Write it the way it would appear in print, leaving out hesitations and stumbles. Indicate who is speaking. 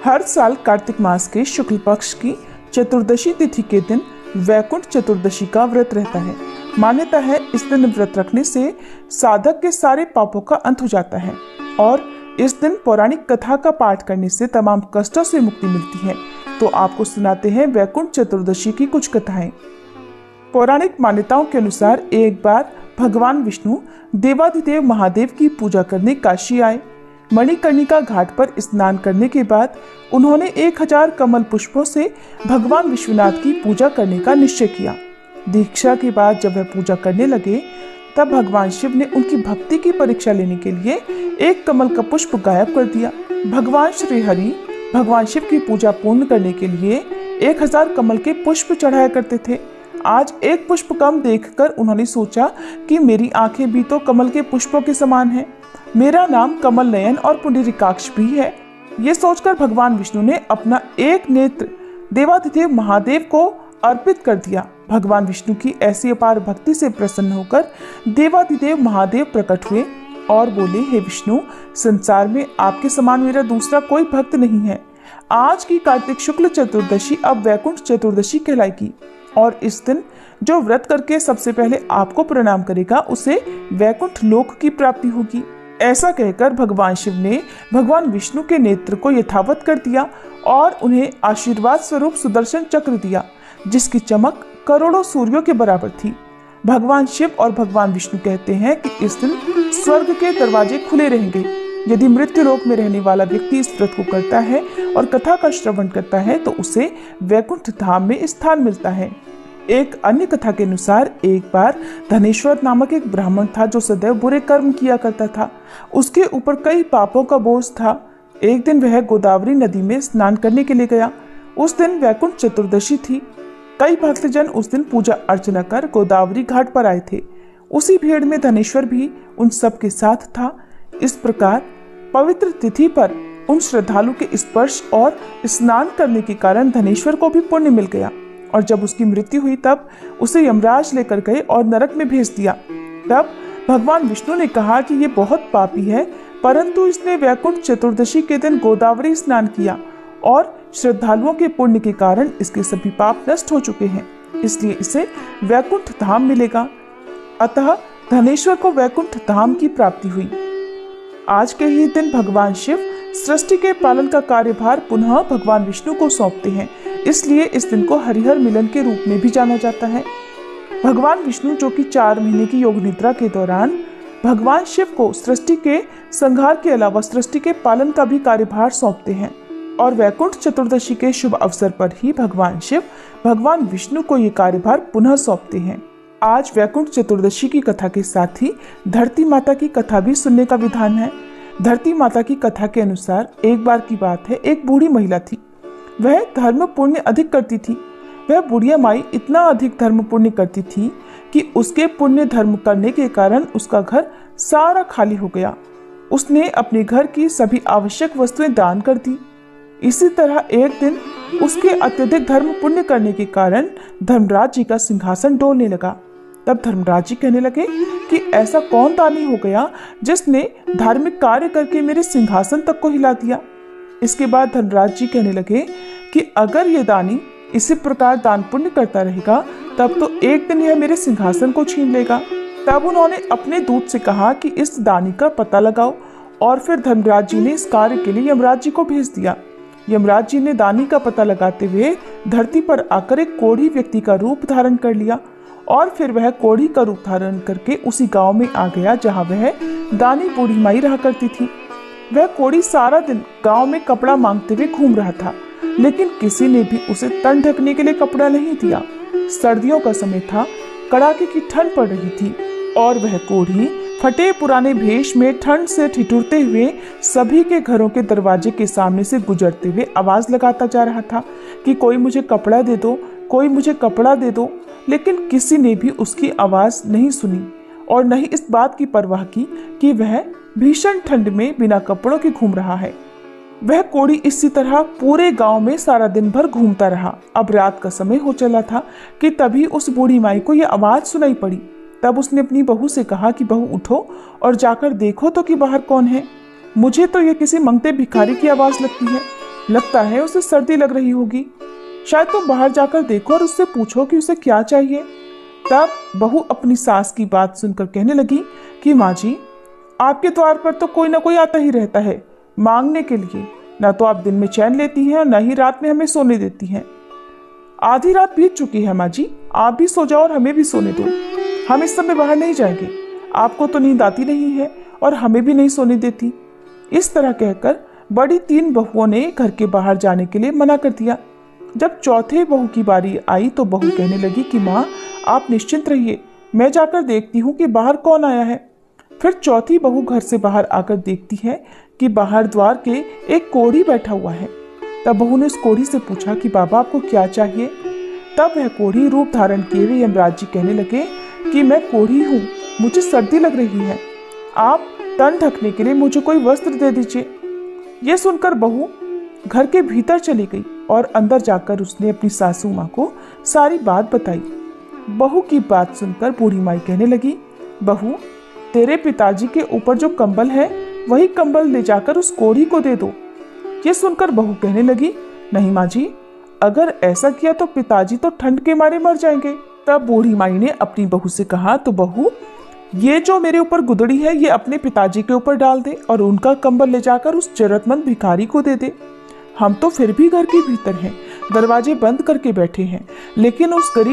Speaker 1: हर साल कार्तिक मास के शुक्ल पक्ष की चतुर्दशी तिथि के दिन वैकुंठ चतुर्दशी का व्रत रहता है। मान्यता है इस दिन व्रत रखने से साधक के सारे पापों का अंत हो जाता है और इस दिन पौराणिक कथा का पाठ करने से तमाम कष्टों से मुक्ति मिलती है। तो आपको सुनाते हैं वैकुंठ चतुर्दशी की कुछ कथाएं। पौराणिक मान्यताओं के अनुसार एक बार भगवान विष्णु देवाधिदेव महादेव की पूजा करने काशी आए। मणिकर्णिका घाट पर स्नान करने के बाद उन्होंने 1000 कमल पुष्पों से भगवान विश्वनाथ की पूजा करने का निश्चय किया। दीक्षा के बाद जब वह पूजा करने लगे तब भगवान शिव ने उनकी भक्ति की परीक्षा लेने के लिए एक कमल का पुष्प गायब कर दिया। भगवान श्री हरि भगवान शिव की पूजा पूर्ण करने के लिए 1000 कमल के पुष्प चढ़ाया करते थे। आज एक पुष्प कम देखकर उन्होंने सोचा कि मेरी आंखें भी तो कमल के पुष्पों के समान हैं। मेरा नाम कमल नयन और पुंडरीकाक्ष भी है। ये सोचकर भगवान विष्णु ने अपना एक नेत्र देवाधिदेव महादेव को अर्पित कर दिया। भगवान विष्णु की ऐसी अपार भक्ति से प्रसन्न होकर देवाधिदेव महादेव प्रकट हुए और बोले, हे विष्णु, संसार में आपके समान मेरा दूसरा कोई भक्त नहीं है। आज की कार्तिक शुक्ल चतुर्दशी अब वैकुंठ चतुर्दशी कहलाएगी और इस दिन जो व्रत करके सबसे पहले आपको प्रणाम करेगा उसे वैकुंठ लोक की प्राप्ति होगी। ऐसा कहकर भगवान शिव ने भगवान विष्णु के नेत्र को यथावत कर दिया और उन्हें आशीर्वाद स्वरूप सुदर्शन चक्र दिया, जिसकी चमक करोड़ों सूर्यों के बराबर थी। भगवान शिव और भगवान विष्णु कहते हैं कि इस दिन स्वर्ग के दरवाजे खुले रहेंगे। यदि मृत्यु लोक में रहने वाला व्यक्ति इस व्रत को करता है और कथा का श्रवण करता है तो उसे वैकुंठ धाम में स्थान मिलता है। एक अन्य कथा के अनुसार एक बार धनेश्वर नामक एक ब्राह्मण था जो सदैव बुरे कर्म किया करता था। उसके ऊपर कई पापों का बोझ था। एक दिन वह गोदावरी नदी में स्नान करने के लिए गया। उस दिन वैकुंठ चतुर्दशी थी। कई भक्तजन उस दिन पूजा अर्चना कर गोदावरी घाट पर आए थे। उसी भीड़ में धनेश्वर भी उन सब के साथ था। इस प्रकार पवित्र तिथि पर उन श्रद्धालु के स्पर्श और स्नान करने के कारण धनेश्वर को भी पुण्य मिल गया और जब उसकी मृत्यु हुई तब उसे यमराज लेकर गए और नरक में भेज दिया। तब भगवान विष्णु ने कहा कि ये बहुत पापी है, परंतु इसने वैकुंठ चतुर्दशी के दिन गोदावरी स्नान किया और श्रद्धालुओं के पुण्य के कारण इसके सभी पाप नष्ट हो चुके हैं, इसलिए इसे वैकुंठ धाम मिलेगा। अतः धनेश्वर को वैकुंठ धाम की प्राप्ति हुई। आज के ही दिन भगवान शिव सृष्टि के पालन का कार्यभार पुनः भगवान विष्णु को सौंपते हैं, इसलिए इस दिन को हरिहर मिलन के रूप में भी जाना जाता है। भगवान विष्णु जो कि 4 महीने की योग निद्रा के दौरान भगवान शिव को सृष्टि के संहार के अलावा सृष्टि के पालन का भी कार्यभार सौंपते हैं और वैकुंठ चतुर्दशी के शुभ अवसर पर ही भगवान शिव भगवान विष्णु को ये कार्यभार पुनः सौंपते हैं। आज वैकुंठ चतुर्दशी की कथा के साथ ही धरती माता की कथा भी सुनने का विधान है। धरती माता की कथा के अनुसार एक बार की बात है, एक बूढ़ी महिला थी। वह धर्म पुण्य अधिक करती थी। वह बुढ़िया माई इतना अधिक धर्म पुण्य करती थी कि उसके पुण्य धर्म करने के कारण उसका घर सारा खाली हो गया। उसने अपने घर की सभी आवश्यक वस्तुएं दान कर दी। इसी तरह एक दिन उसके अत्यधिक धर्म पुण्य करने के कारण धर्मराज जी का सिंहासन डोलने लगा। तब धर्मराज जी कहने लगे कि ऐसा कौन दानी हो गया जिसने धार्मिक कार्य करके मेरे सिंहासन तक को हिला दिया। इसके बाद धर्मराज जी कहने लगे कि अगर ये दानी इसी प्रकार दान पुण्य करता रहेगा तब तो एक दिन यह मेरे सिंहासन को छीन लेगा। तब उन्होंने अपने दूत से कहा कि इस दानी का पता लगाओ और फिर धर्मराज जी ने इस कार्य के लिए यमराज जी को भेज दिया। यमराज जी ने दानी का पता लगाते हुए धरती पर आकर एक कोढ़ी व्यक्ति का रूप धारण कर लिया और फिर वह कोढ़ी का रूप धारण करके उसी गांव में आ गया जहां वह दानी बूढ़ी माई रहा करती थी। वह कोढ़ी सारा दिन गांव में कपड़ा मांगते हुए घूम रहा था, लेकिन किसी ने भी उसे तन ढकने के लिए कपड़ा नहीं दिया। सर्दियों का समय था, कड़ाके की ठंड पड़ रही थी और वह कोढ़ी फटे पुराने भेष में ठंड से ठिठुरते हुए सभी के घरों के दरवाजे के सामने से गुजरते हुए आवाज लगाता जा रहा था कि कोई मुझे कपड़ा दे दो, कोई मुझे कपड़ा दे दो। लेकिन किसी ने भी उसकी आवाज नहीं सुनी और न ही इस बात की परवाह की कि वह भीषण ठंड में बिना कपड़ों के घूम रहा है। वह कोढ़ी इसी तरह पूरे गांव में सारा दिन भर घूमता रहा। अब रात का समय हो चला था कि तभी उस बूढ़ी माई को यह आवाज सुनाई पड़ी। तब उसने अपनी बहू से कहा कि बहू उठो और जाकर देखो तो कि बाहर कौन है। मुझे तो ये किसी मंगते भिखारी की आवाज लगती है। लगता है उसे सर्दी लग रही होगी। शायद तुम बाहर जाकर देखो और उससे पूछो कि उसे क्या चाहिए। तब बहू अपनी सास की बात सुनकर कहने लगी कि माँ जी, आपके द्वार पर तो कोई ना कोई आता ही रहता है मांगने के लिए। ना तो आप दिन में चैन लेती हैं और न ही रात में हमें सोने देती हैं। आधी रात बीत चुकी है माँ जी, आप भी सो जाओ और हमें भी सोने दो। हम इस समय बाहर नहीं जाएंगे। आपको तो नींद आती नहीं है और हमें भी नहीं सोने देती। इस तरह कहकर बड़ी 3 बहुओं ने घर के बाहर जाने के लिए मना कर दिया। जब चौथे बहू की बारी आई तो बहू कहने लगी कि माँ, आप निश्चिंत रहिए, मैं जाकर देखती हूँ कि बाहर कौन आया है। फिर चौथी बहू घर से बाहर आकर देखती है कि बाहर द्वार के एक कोढ़ी बैठा हुआ है। तब बहू ने उस कोढ़ी से पूछा कि बाबा, आपको क्या चाहिए। तब वह कोढ़ी रूप धारण किए हुए यमराज जी कहने लगे कि मैं कोढ़ी हूँ, मुझे सर्दी लग रही है, आप तन ढकने के लिए मुझे कोई वस्त्र दे दीजिए। यह सुनकर बहू घर के भीतर चली गई और अंदर जाकर उसने अपनी सासू माँ को सारी बात बताई। बहू की बात सुनकर बूढ़ी माई कहने लगी, बहू, तेरे पिताजी के ऊपर जो कंबल है वही कंबल ले जाकर उस कोढ़ी को दे दो। ये सुनकर बहू कहने लगी, नहीं माँ जी, अगर ऐसा किया तो पिताजी तो ठंड के मारे मर जाएंगे। तब बूढ़ी माई ने अपनी बहू से कहा, तो बहू, ये जो मेरे ऊपर गुदड़ी है ये अपने पिताजी के ऊपर डाल दे और उनका कंबल ले जाकर उस जरूरतमंद भिखारी को दे दे। हम तो फिर भी घर के भीतर हैं, दरवाजे बंद करके बैठे हैं, लेकिन उस गरीब